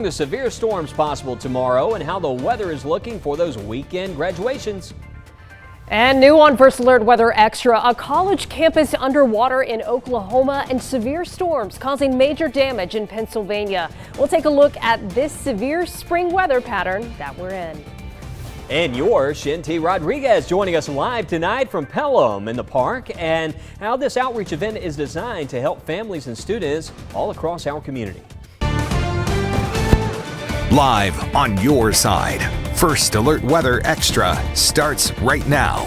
The severe storms possible tomorrow and how the weather is looking for those weekend graduations. And new on First Alert Weather Extra, a college campus underwater in Oklahoma and severe storms causing major damage in Pennsylvania. We'll take a look at this severe spring weather pattern that we're in. And your Shinty Rodriguez joining us live tonight from Pelham in the park and how this outreach event is designed to help families and students all across our community. Live on your side, First Alert Weather Extra starts right now.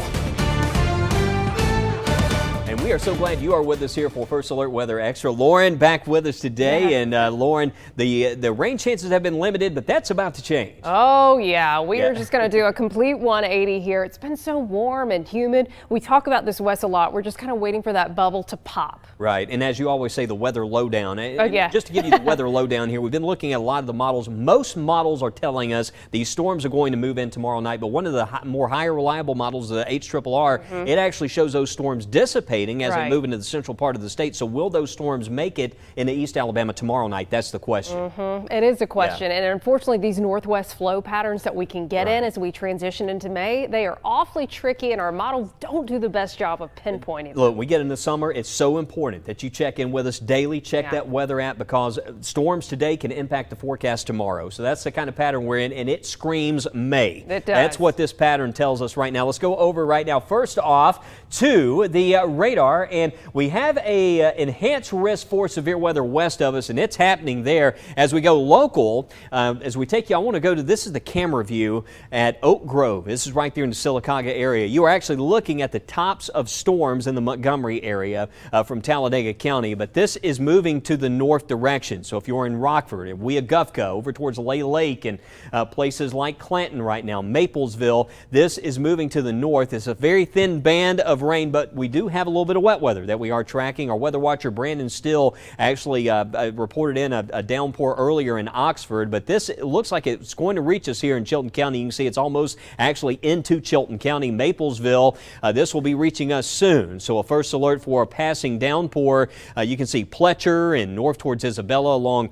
And we are so glad you are with us here for First Alert Weather Extra. Lauren back with us today. Yeah. And Lauren, the rain chances have been limited, but that's about to change. Oh, yeah. We are just going to do a complete 180 here. It's been so warm and humid. We talk about this, Wes, a lot. We're just kind of waiting for that bubble to pop. Right. And as you always say, the weather lowdown. Oh, yeah. Just to give you the weather lowdown here, we've been looking at a lot of the models. Most models are telling us these storms are going to move in tomorrow night, but one of the more higher reliable models, the HRRR, it actually shows those storms dissipating as they move into the central part of the state. So will those storms make it into East Alabama tomorrow night? That's the question. It is a question. And unfortunately, these northwest flow patterns that we can get in as we transition into May, they are awfully tricky, and our models don't do the best job of pinpointing. Look, we get into summer, it's so important that you check in with us daily, check that weather app, because storms today can impact the forecast tomorrow. So that's the kind of pattern we're in, and it screams May. It does. That's what this pattern tells us right now. Let's go over right now, first off, to the radar, and we have a enhanced risk for severe weather west of us, and it's happening there. As we go local, as we take you, I want to go to, this is the camera view at Oak Grove. This is right there in the Sylacauga area. You are actually looking at the tops of storms in the Montgomery area from Talladega County, but this is moving to the north direction. So if you're in Rockford and Weogufka, over towards Lay Lake and places like Clanton right now, Maplesville, this is moving to the north. It's a very thin band of rain, but we do have a little bit of wet weather that we are tracking. Our weather watcher Brandon Still actually reported in a downpour earlier in Oxford, but this looks like it's going to reach us here in Chilton County. You can see it's almost actually into Chilton County. Maplesville, this will be reaching us soon. So a first alert for a passing downpour. You can see Pletcher and north towards Isabella along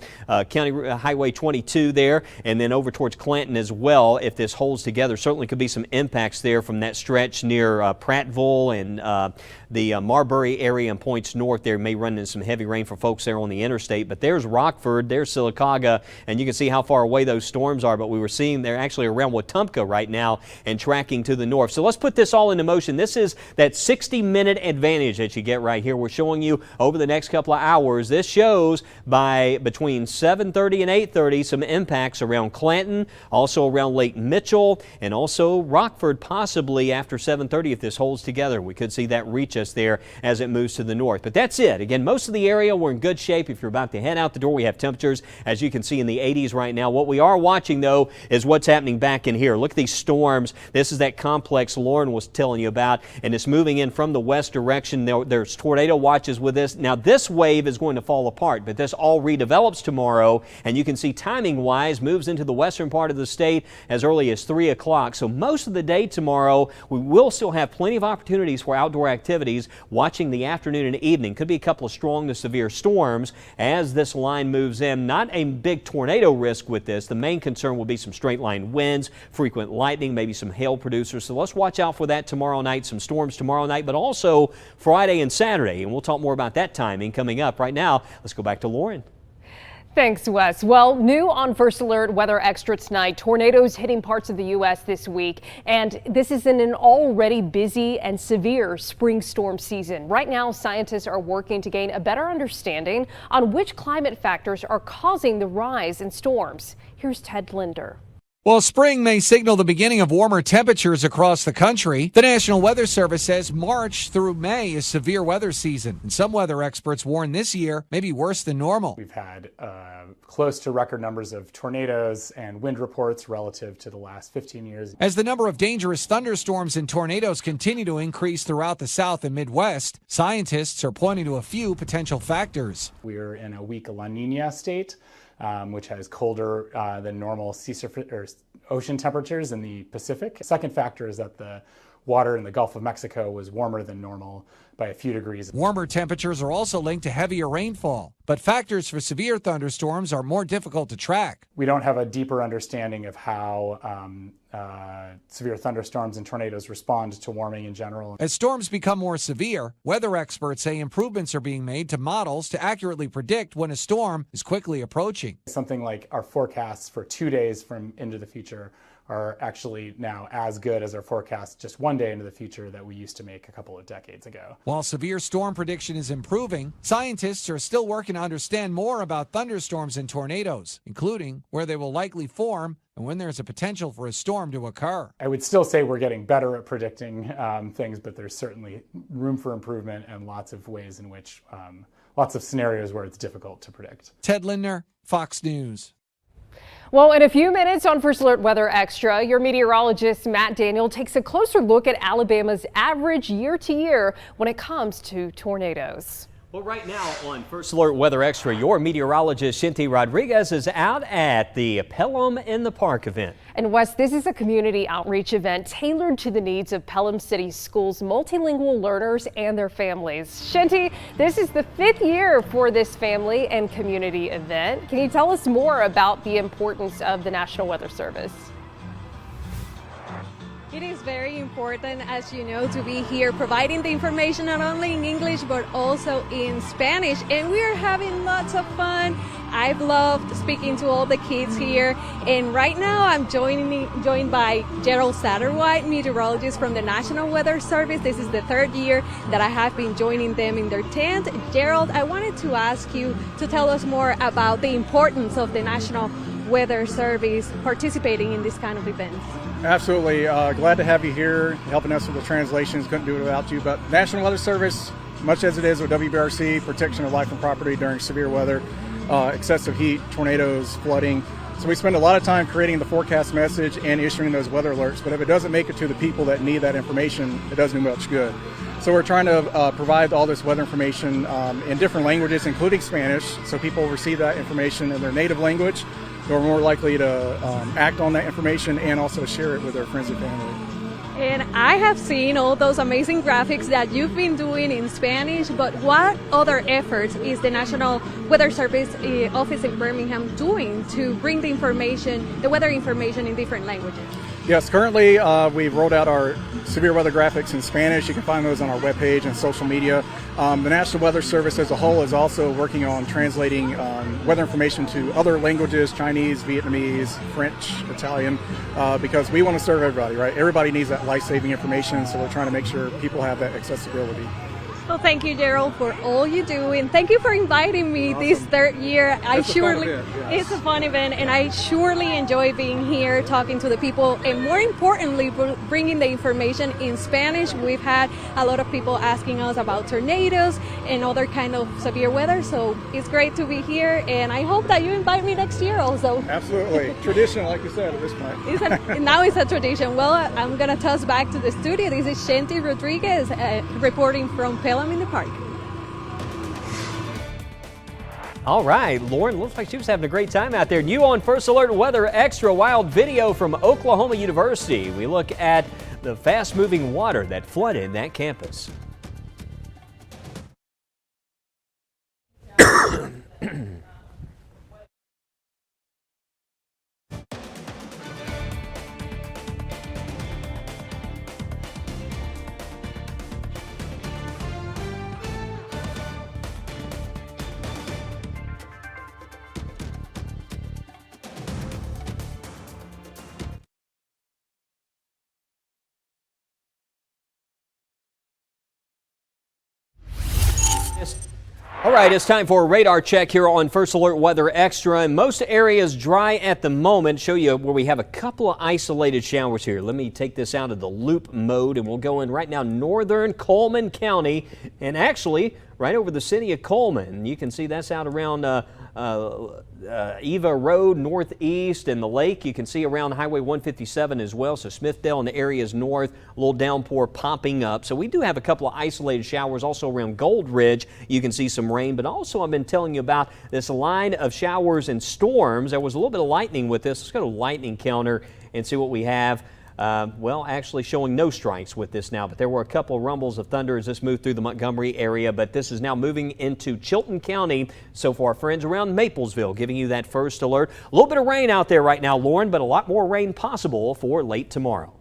County Highway 22 there, and then over towards Clanton as well. If this holds together, certainly could be some impacts there from that stretch near Prattville and the Marbury area and points north there. May run into some heavy rain for folks there on the interstate. But there's Rockford, there's Sylacauga, and you can see how far away those storms are. But we were seeing they're actually around Wetumpka right now and tracking to the north. So let's put this all into motion. This is that 60-minute advantage that you get right here. We're showing you over the next couple of hours. This shows by between 7:30 and 8:30 some impacts around Clanton, also around Lake Mitchell, and also Rockford possibly after 7:30 if this holds together. We could see that reach us there as it moves to the north. But that's it. Again, most of the area we're in good shape. If you're about to head out the door, we have temperatures, as you can see, in the 80s right now. What we are watching, though, is what's happening back in here. Look at these storms. This is that complex Lauren was telling you about, and it's moving in from the west direction. There's tornado watches with this. Now, this wave is going to fall apart, but this all redevelops tomorrow, and you can see timing-wise moves into the western part of the state as early as 3 o'clock. So most of the day tomorrow, we will still have plenty of opportunities for outdoor activities. Watching the afternoon and evening, could be a couple of strong to severe storms as this line moves in. Not a big tornado risk with this. The main concern will be some straight line winds, frequent lightning, maybe some hail producers. So let's watch out for that tomorrow night. Some storms tomorrow night, but also Friday and Saturday. And we'll talk more about that timing coming up. Right now, let's go back to Lauren. Thanks, Wes. Well, new on First Alert Weather Extra tonight, tornadoes hitting parts of the U.S. this week, and this is in an already busy and severe spring storm season. Right now, scientists are working to gain a better understanding on which climate factors are causing the rise in storms. Here's Ted Linder. While spring may signal the beginning of warmer temperatures across the country, the National Weather Service says March through May is severe weather season. And some weather experts warn this year may be worse than normal. We've had close to record numbers of tornadoes and wind reports relative to the last 15 years. As the number of dangerous thunderstorms and tornadoes continue to increase throughout the South and Midwest, scientists are pointing to a few potential factors. We're in a weak La Nina state, which has colder than normal sea surface or ocean temperatures in the Pacific. Second factor is that the water in the Gulf of Mexico was warmer than normal, by a few degrees. Warmer temperatures are also linked to heavier rainfall, but factors for severe thunderstorms are more difficult to track. We don't have a deeper understanding of how severe thunderstorms and tornadoes respond to warming in general. As storms become more severe, weather experts say improvements are being made to models to accurately predict when a storm is quickly approaching. Something like our forecasts for 2 days from into the future are actually now as good as our forecasts just 1 day into the future that we used to make a couple of decades ago. While severe storm prediction is improving, scientists are still working to understand more about thunderstorms and tornadoes, including where they will likely form and when there's a potential for a storm to occur. I would still say we're getting better at predicting things, but there's certainly room for improvement and lots of ways in which, lots of scenarios where it's difficult to predict. Ted Lindner, Fox News. Well, in a few minutes on First Alert Weather Extra, your meteorologist Matt Daniel takes a closer look at Alabama's average year to year when it comes to tornadoes. Well, right now on First Alert Weather Extra, your meteorologist Shinty Rodriguez is out at the Pelham in the Park event. And Wes, this is a community outreach event tailored to the needs of Pelham City Schools multilingual learners and their families. Shinty, this is the 5th year for this family and community event. Can you tell us more about the importance of the National Weather Service? It is very important, as you know, to be here providing the information not only in English but also in Spanish. And we are having lots of fun. I've loved speaking to all the kids here. And right now I'm joined by Gerald Satterwhite, meteorologist from the National Weather Service. This is the 3rd year that I have been joining them in their tent. Gerald, I wanted to ask you to tell us more about the importance of the National Weather Service participating in this kind of events. Absolutely. Glad to have you here helping us with the translations. Couldn't do it without you. But National Weather Service, much as it is with WBRC, protection of life and property during severe weather, excessive heat, tornadoes, flooding. So we spend a lot of time creating the forecast message and issuing those weather alerts. But if it doesn't make it to the people that need that information, it doesn't do much good. So we're trying to provide all this weather information in different languages, including Spanish, so people receive that information in their native language. They're more likely to act on that information and also share it with their friends and family. And I have seen all those amazing graphics that you've been doing in Spanish, but what other efforts is the National Weather Service office in Birmingham doing to bring the information, the weather information in different languages? Yes, currently we've rolled out our severe weather graphics in Spanish. You can find those on our webpage and social media. The National Weather Service as a whole is also working on translating weather information to other languages, Chinese, Vietnamese, French, Italian, because we want to serve everybody, right? Everybody needs that life-saving information, so we're trying to make sure people have that accessibility. Well, thank you, Gerald, for all you do, and thank you for inviting me this 3rd year. It's a fun event, and I surely enjoy being here, talking to the people, and more importantly, bringing the information in Spanish. We've had a lot of people asking us about tornadoes and other kind of severe weather, so it's great to be here, and I hope that you invite me next year also. Absolutely. Tradition, like you said, at this point. Now it's a tradition. Well, I'm going to toss back to the studio. This is Shinty Rodriguez reporting from Pelham in the Park. All right, Lauren, looks like she was having a great time out there. New on First Alert Weather Extra, wild video from Oklahoma University. We look at the fast-moving water that flooded that campus. All right, it's time for a radar check here on First Alert Weather Extra. In most areas dry at the moment. Show you where we have a couple of isolated showers here. Let me take this out of the loop mode and we'll go in right now northern Coleman County and actually right over the city of Coleman. You can see that's out around Eva Road northeast and the lake. You can see around Highway 157 as well. So Smithdale and the areas north, a little downpour popping up. So we do have a couple of isolated showers also around Gold Ridge. You can see some rain, but also I've been telling you about this line of showers and storms. There was a little bit of lightning with this. Let's go to lightning counter and see what we have. Well, actually showing no strikes with this now, but there were a couple of rumbles of thunder as this moved through the Montgomery area, but this is now moving into Chilton County. So far, friends around Maplesville giving you that first alert. A little bit of rain out there right now, Lauren, but a lot more rain possible for late tomorrow.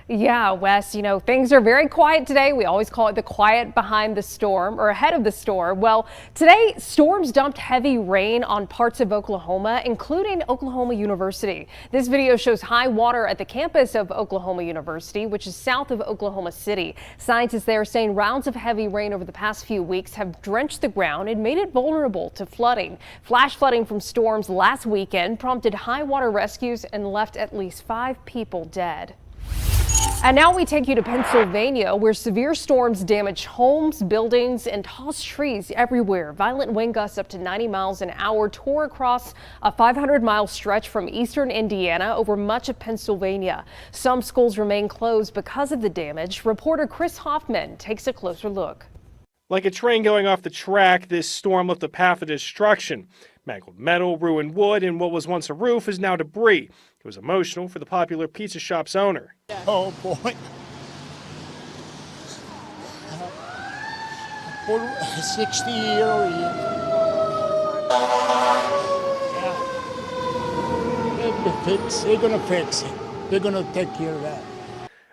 Yeah, Wes, you know, things are very quiet today. We always call it the quiet behind the storm or ahead of the storm. Well, today storms dumped heavy rain on parts of Oklahoma, including Oklahoma University. This video shows high water at the campus of Oklahoma University, which is south of Oklahoma City. Scientists there are saying rounds of heavy rain over the past few weeks have drenched the ground and made it vulnerable to flooding. Flash flooding from storms last weekend prompted high water rescues and left at least 5 people dead. And now we take you to Pennsylvania, where severe storms damaged homes, buildings, and tossed trees everywhere. Violent wind gusts up to 90 miles an hour tore across a 500-mile stretch from eastern Indiana over much of Pennsylvania. Some schools remain closed because of the damage. Reporter Chris Hoffman takes a closer look. Like a train going off the track, this storm left a path of destruction. Mangled metal, ruined wood, and what was once a roof is now debris. It was emotional for the popular pizza shop's owner. Oh boy. For 60 years. They're gonna fix it. They're gonna take care of that.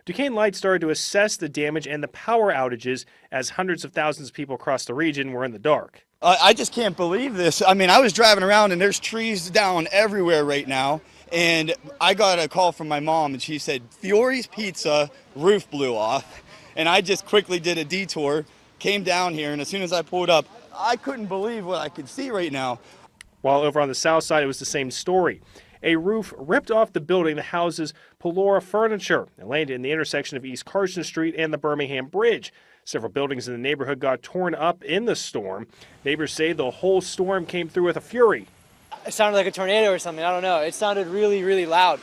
Duquesne Light started to assess the damage and the power outages as hundreds of thousands of people across the region were in the dark. I just can't believe this. I mean, I was driving around and there's trees down everywhere right now. And I got a call from my mom and she said, Fiore's Pizza roof blew off. And I just quickly did a detour, came down here, and as soon as I pulled up, I couldn't believe what I could see right now. While over on the south side, it was the same story. A roof ripped off the building that houses Pelora Furniture and landed in the intersection of East Carson Street and the Birmingham Bridge. Several buildings in the neighborhood got torn up in the storm. Neighbors say the whole storm came through with a fury. It sounded like a tornado or something. I don't know. It sounded really, really loud.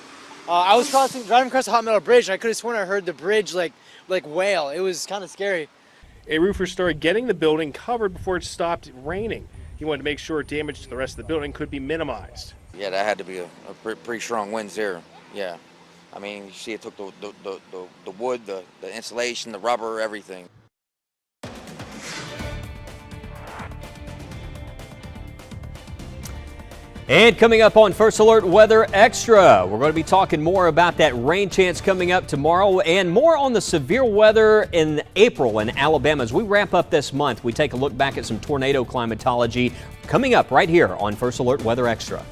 I was driving across the Hot Metal Bridge, and I could have sworn I heard the bridge like wail. It was kind of scary. A roofer started getting the building covered before it stopped raining. He wanted to make sure damage to the rest of the building could be minimized. Yeah, that had to be a pretty strong winds there. Yeah, I mean, you see, it took the wood, the insulation, the rubber, everything. And coming up on First Alert Weather Extra, we're going to be talking more about that rain chance coming up tomorrow and more on the severe weather in April in Alabama. As we wrap up this month, we take a look back at some tornado climatology coming up right here on First Alert Weather Extra.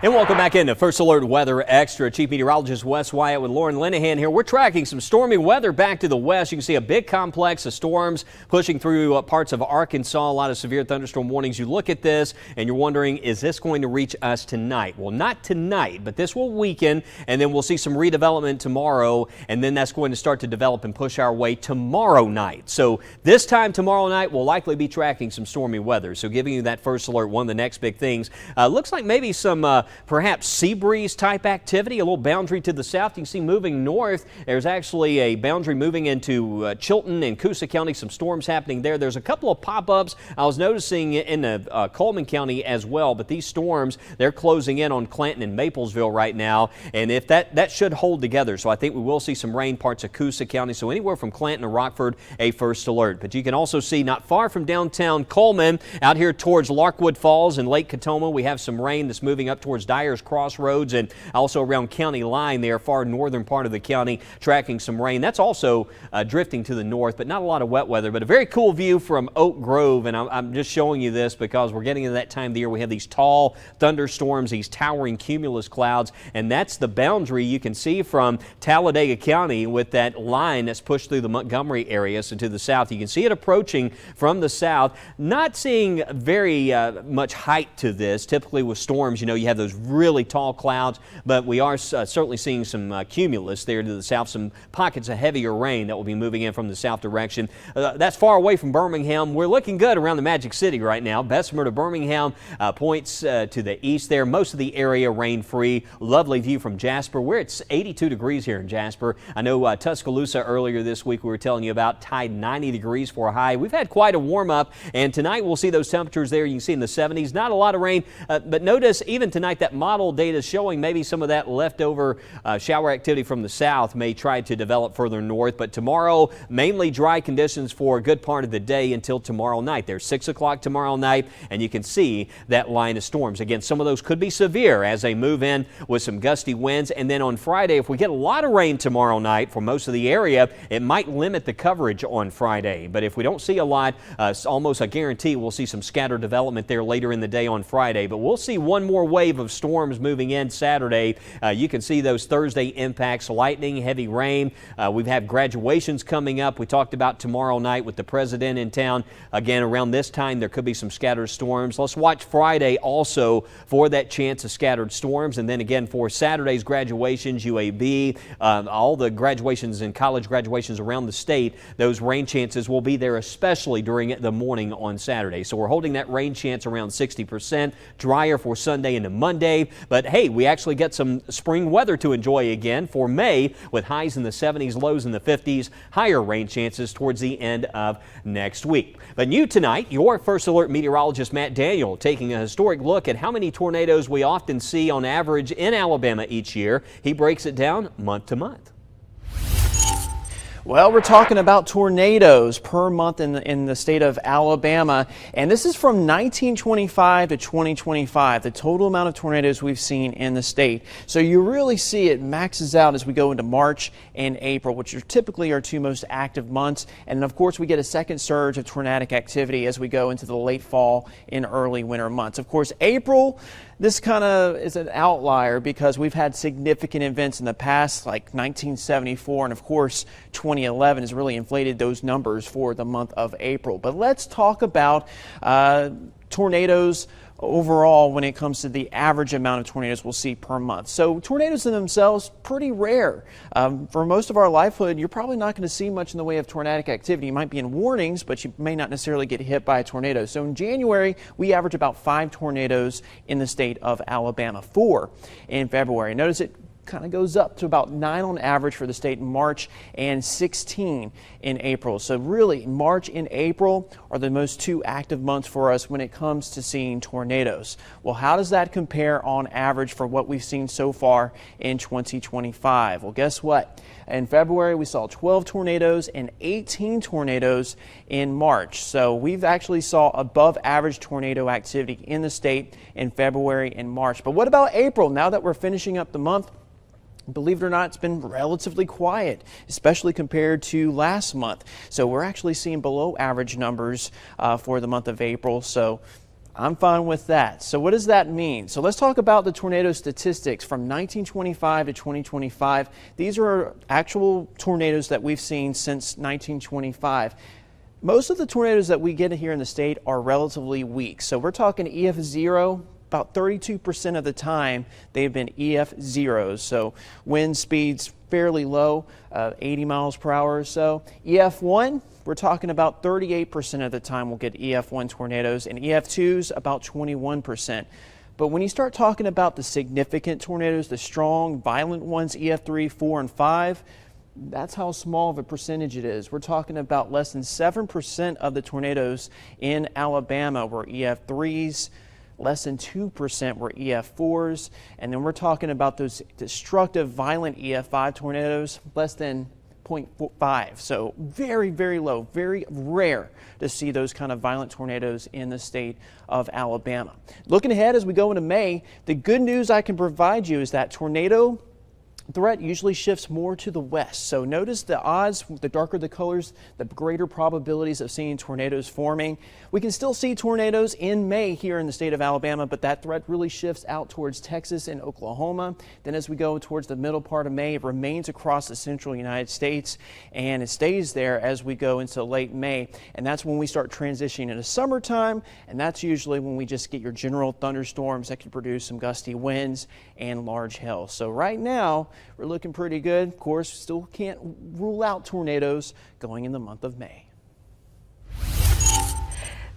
And welcome back into First Alert Weather Extra. Chief Meteorologist Wes Wyatt with Lauren Linehan here. We're tracking some stormy weather back to the west. You can see a big complex of storms pushing through parts of Arkansas. A lot of severe thunderstorm warnings. You look at this and you're wondering, is this going to reach us tonight? Well, not tonight, but this will weaken, and then we'll see some redevelopment tomorrow, and then that's going to start to develop and push our way tomorrow night. So this time tomorrow night, we'll likely be tracking some stormy weather. So giving you that first alert, one of the next big things. Looks like maybe some perhaps sea breeze type activity, a little boundary to the south. You can see moving north. There's actually a boundary moving into Chilton and Coosa County. Some storms happening there. There's a couple of pop-ups I was noticing in Coleman County as well, but these storms, they're closing in on Clanton and Maplesville right now, and if that should hold together. So I think we will see some rain parts of Coosa County. So anywhere from Clanton to Rockford, a first alert. But you can also see not far from downtown Coleman, out here towards Larkwood Falls and Lake Katoma, we have some rain that's moving up towards Dyer's Crossroads and also around County Line there, far northern part of the county, tracking some rain. That's also drifting to the north, but not a lot of wet weather. But a very cool view from Oak Grove, and I'm just showing you this because we're getting into that time of the year. We have these tall thunderstorms, these towering cumulus clouds, and that's the boundary you can see from Talladega County with that line that's pushed through the Montgomery area. So to the south, you can see it approaching from the south. Not seeing very much height to this. Typically with storms, you know, you have those really tall clouds, but we are certainly seeing some cumulus there to the south, some pockets of heavier rain that will be moving in from the south direction. That's far away from Birmingham. We're looking good around the Magic City right now. Bessemer to Birmingham points to the east there. Most of the area rain-free. Lovely view from Jasper. We're at 82 degrees here in Jasper. I know Tuscaloosa earlier this week we were telling you about, tied 90 degrees for a high. We've had quite a warm-up, and tonight we'll see those temperatures there. You can see in the 70s. Not a lot of rain, but notice even tonight that model data is showing maybe some of that leftover shower activity from the south may try to develop further north. But tomorrow, mainly dry conditions for a good part of the day until tomorrow night. There's 6 o'clock tomorrow night, and you can see that line of storms. Again, some of those could be severe as they move in with some gusty winds. And then on Friday, if we get a lot of rain tomorrow night for most of the area, it might limit the coverage on Friday. But if we don't see a lot, it's almost a guarantee we'll see some scattered development there later in the day on Friday. But we'll see one more wave of storms moving in Saturday. You can see those Thursday impacts, lightning, heavy rain. We've had graduations coming up. We talked about tomorrow night with the president in town. Again, around this time, there could be some scattered storms. Let's watch Friday also for that chance of scattered storms. And then again, for Saturday's graduations, UAB, all the graduations and college graduations around the state, those rain chances will be there, especially during the morning on Saturday. So we're holding that rain chance around 60%. Drier for Sunday into Monday. But hey, we actually get some spring weather to enjoy again for May, with highs in the 70s, lows in the 50s, higher rain chances towards the end of next week. But new tonight, your First Alert meteorologist Matt Daniel taking a historic look at how many tornadoes we often see on average in Alabama each year. He breaks it down month to month. Well, we're talking about tornadoes per month in the state of Alabama, and this is from 1925 to 2025, the total amount of tornadoes we've seen in the state. So you really see it maxes out as we go into March and April, which are typically our two most active months. And of course, we get a second surge of tornadic activity as we go into the late fall and early winter months. Of course, April, this kind of is an outlier because we've had significant events in the past, like 1974, and of course 2011 has really inflated those numbers for the month of April. But let's talk about tornadoes overall when it comes to the average amount of tornadoes we'll see per month. So tornadoes in themselves, pretty rare. For most of our lifehood, you're probably not going to see much in the way of tornadic activity. You might be in warnings, but you may not necessarily get hit by a tornado. So in January, we average about 5 tornadoes in the state of Alabama, 4 in February. Notice it kind of goes up to about 9 on average for the state in March and 16 in April. So really, March and April are the most 2 active months for us when it comes to seeing tornadoes. Well, how does that compare on average for what we've seen so far in 2025? Well, guess what? In February, we saw 12 tornadoes and 18 tornadoes in March. So we've actually saw above average tornado activity in the state in February and March. But what about April? Now that we're finishing up the month, believe it or not, it's been relatively quiet, especially compared to last month. So we're actually seeing below average numbers for the month of April. So I'm fine with that. So what does that mean? So let's talk about the tornado statistics from 1925 to 2025. These are actual tornadoes that we've seen since 1925. Most of the tornadoes that we get here in the state are relatively weak. So we're talking EF0. About 32% of the time they've been EF0s, so wind speeds fairly low, 80 miles per hour or so. EF1, we're talking about 38% of the time we'll get EF1 tornadoes, and EF2s about 21%. But when you start talking about the significant tornadoes, the strong, violent ones, EF3, 4, and 5, that's how small of a percentage it is. We're talking about less than 7% of the tornadoes in Alabama were EF3s. Less than 2% were EF4s, and then we're talking about those destructive, violent EF5 tornadoes, less than 0.5. So very, very low, very rare to see those kind of violent tornadoes in the state of Alabama. Looking ahead as we go into May, the good news I can provide you is that tornado threat usually shifts more to the west. So notice the odds, the darker the colors, the greater probabilities of seeing tornadoes forming. We can still see tornadoes in May here in the state of Alabama, but that threat really shifts out towards Texas and Oklahoma. Then as we go towards the middle part of May, it remains across the central United States, and it stays there as we go into late May. And that's when we start transitioning into summertime, and that's usually when we just get your general thunderstorms that can produce some gusty winds and large hail. So right now, we're looking pretty good. Of course, still can't rule out tornadoes going in the month of May.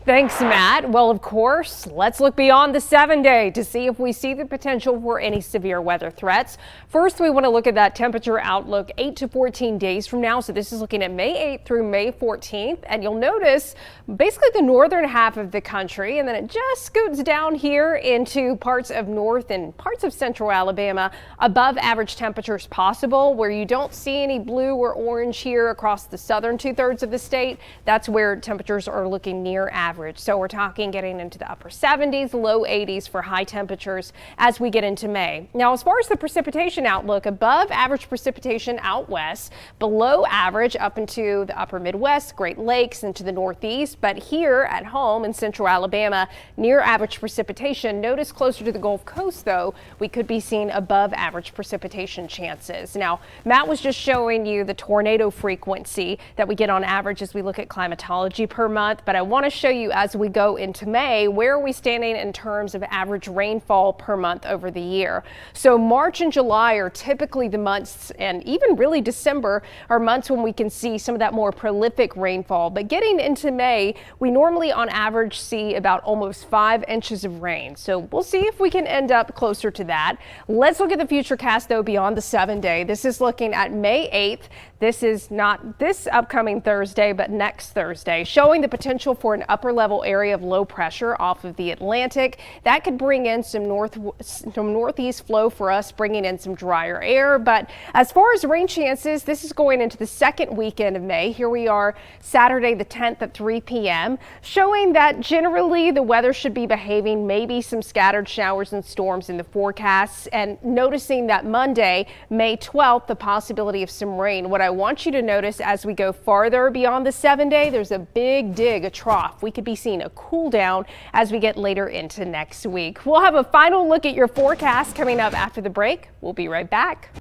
Thanks, Matt. Well, of course, let's look beyond the 7-day to see if we see the potential for any severe weather threats. First, we want to look at that temperature outlook 8 to 14 days from now. So this is looking at May 8th through May 14th. And you'll notice basically the northern half of the country, and then it just scoots down here into parts of north and parts of central Alabama, above average temperatures possible. Where you don't see any blue or orange here across the southern 2/3 of the state, that's where temperatures are looking near average. So we're talking getting into the upper 70s, low 80s for high temperatures as we get into May. Now, as far as the precipitation outlook, above average precipitation out west, below average up into the upper Midwest, Great Lakes, into the Northeast. But here at home in central Alabama, near average precipitation. Notice closer to the Gulf Coast, though, we could be seeing above average precipitation chances. Now, Matt was just showing you the tornado frequency that we get on average as we look at climatology per month. But I want to show you as we go into May, where are we standing in terms of average rainfall per month over the year? So March and July are typically the months, and even really December are months when we can see some of that more prolific rainfall. But getting into May, we normally on average see about almost 5 inches of rain. So we'll see if we can end up closer to that. Let's look at the futurecast though beyond the 7-day. This is looking at May 8th. This is not this upcoming Thursday, but next Thursday, showing the potential for an upper level area of low pressure off of the Atlantic. That could bring in some northeast flow for us, bringing in some drier air. But as far as rain chances, this is going into the second weekend of May. Here we are Saturday the 10th at 3 p.m., showing that generally the weather should be behaving, maybe some scattered showers and storms in the forecasts, and noticing that Monday, May 12th, the possibility of some rain. What I want you to notice as we go farther beyond the 7-day, there's a big dig, a trough. We could be seeing a cool down as we get later into next week. We'll have a final look at your forecast coming up after the break. We'll be right back.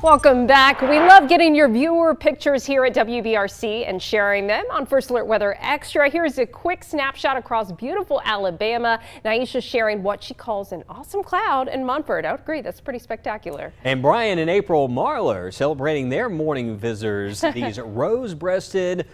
Welcome back. We love getting your viewer pictures here at WBRC and sharing them on First Alert Weather Extra. Here's a quick snapshot across beautiful Alabama. Naisha sharing what she calls an awesome cloud in Munford. I would agree, that's pretty spectacular. And Brian and April Marlar celebrating their morning visitors, these rose-breasted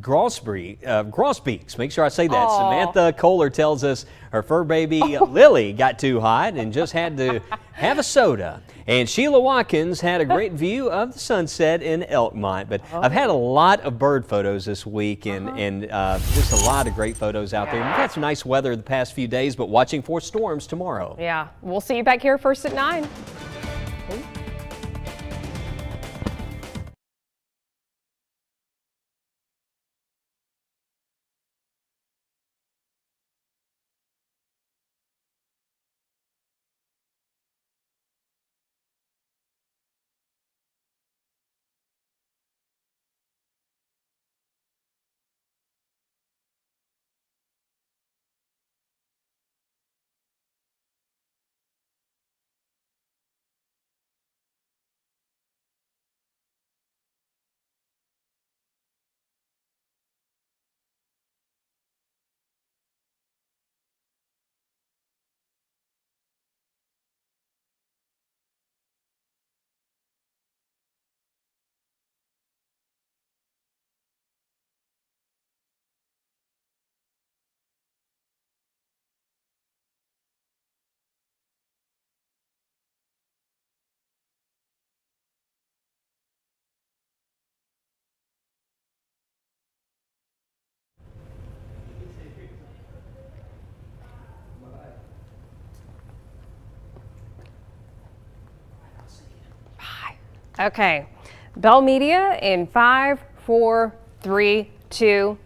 grosbeaks. Make sure I say that. Aww. Samantha Kohler tells us her fur baby Lily got too hot and just had to have a soda. And Sheila Watkins had a great view of the sunset in Elkmont. But I've had a lot of bird photos this week and just a lot of great photos out there. We've had some nice weather the past few days, but watching for storms tomorrow. Yeah, we'll see you back here first at 9. Okay, Bell Media in 5, 4, 3, 2,